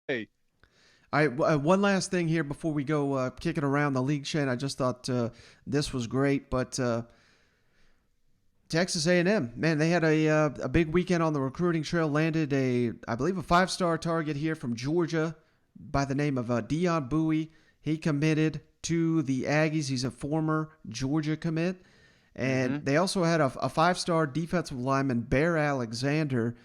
Hey. All right, one last thing here before we go kicking around the league, Shane. I just thought this was great, but Texas A&M, man, they had a big weekend on the recruiting trail. Landed I believe, a 5-star target here from Georgia by the name of Dion Bowie. He committed to the Aggies. He's a former Georgia commit. And they also had a 5-star defensive lineman, Bear Alexander,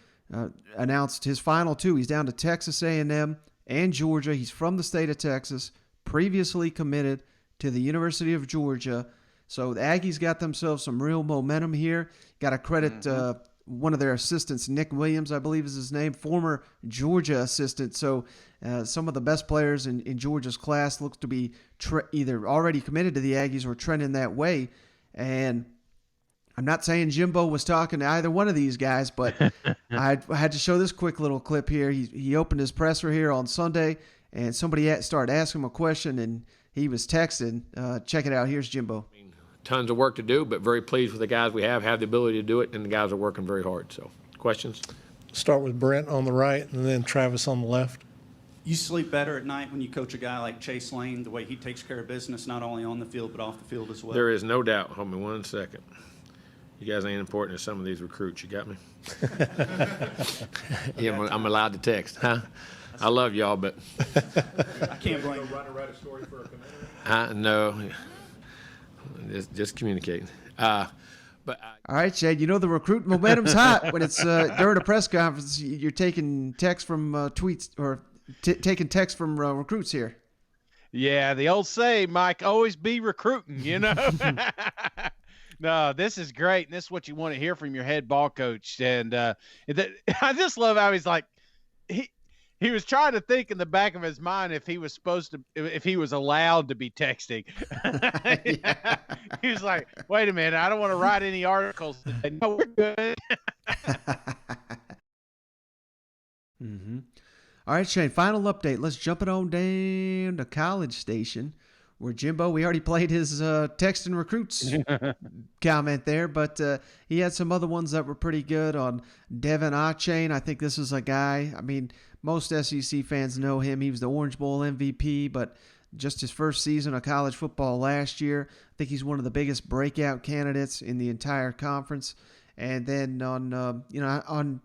announced his final two. He's down to Texas A&M and Georgia. He's from the state of Texas, previously committed to the University of Georgia. So the Aggies got themselves some real momentum here. Got to credit one of their assistants, Nick Williams, I believe is his name, former Georgia assistant. So some of the best players in Georgia's class looks to be either already committed to the Aggies or trending that way. And I'm not saying Jimbo was talking to either one of these guys, but I had to show this quick little clip here. He opened his presser here on Sunday, and somebody started asking him a question, and he was texting. Check it out. Here's Jimbo. Tons of work to do, but very pleased with the guys we have the ability to do it, and the guys are working very hard. So, questions? Start with Brent on the right and then Travis on the left. You sleep better at night when you coach a guy like Chase Lane, the way he takes care of business, not only on the field but off the field as well? There is no doubt. Hold me 1 second. You guys ain't important as some of these recruits. You got me? Yeah, I'm allowed to text, huh? I love y'all, but I can't blame you. Write a story for a committee? No. Just communicate. All right, Shad, you know the recruit momentum's hot when it's during a press conference. You're taking text from tweets or taking text from recruits here. Yeah, the old say, Mike, always be recruiting, you know? No, this is great. And this is what you want to hear from your head ball coach. And I just love how he's like, he was trying to think in the back of his mind if he was allowed to be texting. Yeah. He was like, wait a minute, I don't want to write any articles today. No, we're good. All right, Shane, final update. Let's jump it on down to College Station, where Jimbo, we already played his texting recruits comment there, but he had some other ones that were pretty good on Devon Achane. I think this is a guy, I mean, most SEC fans know him. He was the Orange Bowl MVP, but just his first season of college football last year. I think he's one of the biggest breakout candidates in the entire conference. And then on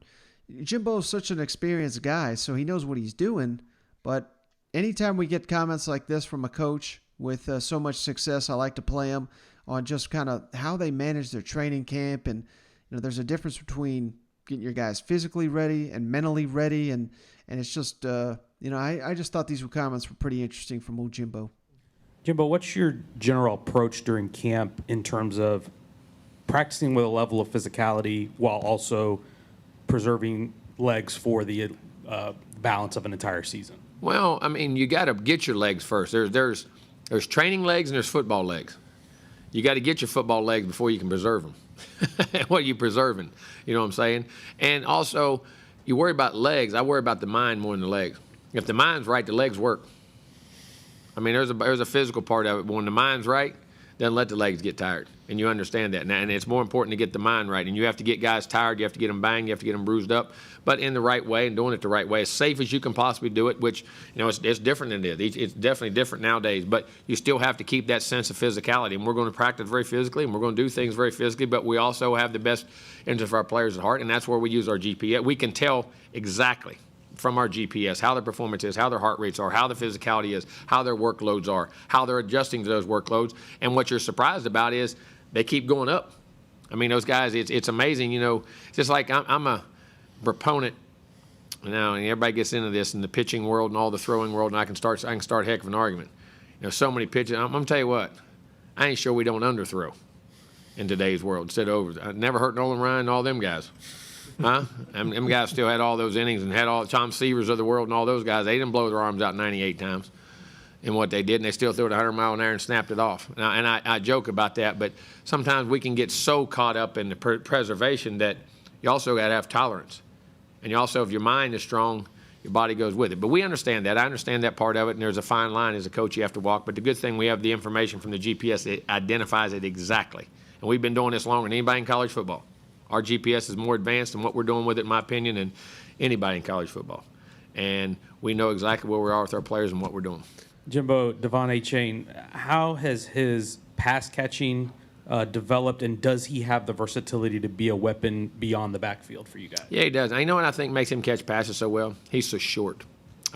Jimbo's such an experienced guy, so he knows what he's doing. But anytime we get comments like this from a coach with so much success, I like to play them on just kind of how they manage their training camp. And there's a difference between getting your guys physically ready and mentally ready, and it's just I just thought these comments were pretty interesting from old Jimbo. Jimbo, what's your general approach during camp in terms of practicing with a level of physicality while also preserving legs for the balance of an entire season? Well, I mean, you got to get your legs first. There's training legs and there's football legs. You got to get your football legs before you can preserve them. What are you preserving? You know what I'm saying? And also, you worry about legs. I worry about the mind more than the legs. If the mind's right, the legs work. I mean, there's a physical part of it, but when the mind's right, then let the legs get tired. And you understand that. And it's more important to get the mind right. And you have to get guys tired. You have to get them banged. You have to get them bruised up. But in the right way and doing it the right way, as safe as you can possibly do it, which, it's different than it is. It's definitely different nowadays. But you still have to keep that sense of physicality. And we're going to practice very physically, and we're going to do things very physically. But we also have the best interest of our players at heart. And that's where we use our GPS. We can tell exactly from our GPS how their performance is, how their heart rates are, how the physicality is, how their workloads are, how they're adjusting to those workloads. And what you're surprised about is they keep going up. I mean, those guys, it's amazing. Just like I'm a proponent now, and everybody gets into this in the pitching world and all the throwing world, and I can start a heck of an argument. So many pitches. I'm gonna tell you what, I ain't sure we don't underthrow in today's world instead of over. I never hurt Nolan Ryan and all them guys. Huh? And them guys still had all those innings and had all the Tom Seavers of the world and all those guys. They didn't blow their arms out 98 times in what they did, and they still threw it 100 mile an hour and snapped it off. And I joke about that, but sometimes we can get so caught up in the preservation that you also got to have tolerance. And you also, if your mind is strong, your body goes with it. But we understand that. I understand that part of it, and there's a fine line as a coach you have to walk. But the good thing, we have the information from the GPS that identifies it exactly. And we've been doing this longer than anybody in college football. Our GPS is more advanced in what we're doing with it, in my opinion, than anybody in college football. And we know exactly where we are with our players and what we're doing. Jimbo, Achane, how has his pass catching developed, and does he have the versatility to be a weapon beyond the backfield for you guys? Yeah, he does. And you know what I think makes him catch passes so well? He's so short.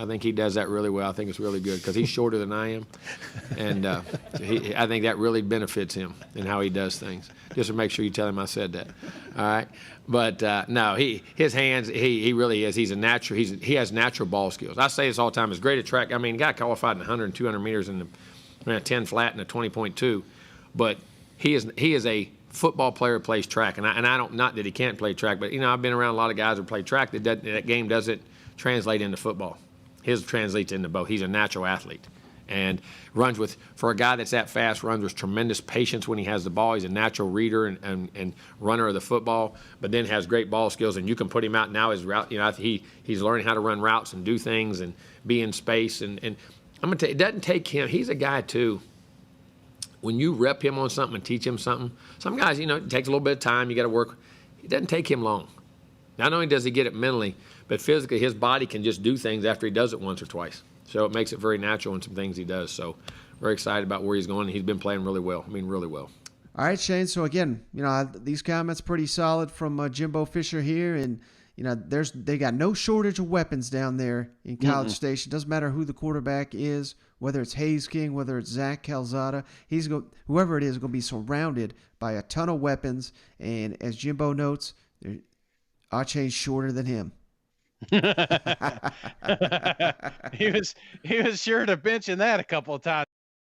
I think he does that really well. I think it's really good because he's shorter than I am, and I think that really benefits him in how he does things. Just to make sure you tell him I said that. All right, but no, his hands, he really is. He's a natural. He has natural ball skills. I say this all the time. He's great at track. I mean, he got qualified in 100 and 200 meters in the 10 flat and a 20.2, but he is a football player who plays track, and I don't, not that he can't play track, but I've been around a lot of guys who play track that game doesn't translate into football. His translates into both. He's a natural athlete and runs with, for a guy that's that fast, runs with tremendous patience when he has the ball. He's a natural reader and runner of the football, but then has great ball skills, and you can put him out now his route. He's learning how to run routes and do things and be in space. And I'm going to tell you, it doesn't take him. He's a guy, too. When you rep him on something and teach him something, some guys, it takes a little bit of time. You got to work. It doesn't take him long. Not only does he get it mentally, but physically, his body can just do things after he does it once or twice. So it makes it very natural in some things he does. So very excited about where he's going. He's been playing really well. Really well. All right, Shane. So again, these comments pretty solid from Jimbo Fisher here, and they got no shortage of weapons down there in College Station. Doesn't matter who the quarterback is, whether it's Hayes King, whether it's Zach Calzada. Whoever it is going to be surrounded by a ton of weapons. And as Jimbo notes, Achane's shorter than him. he was sure to mention that a couple of times.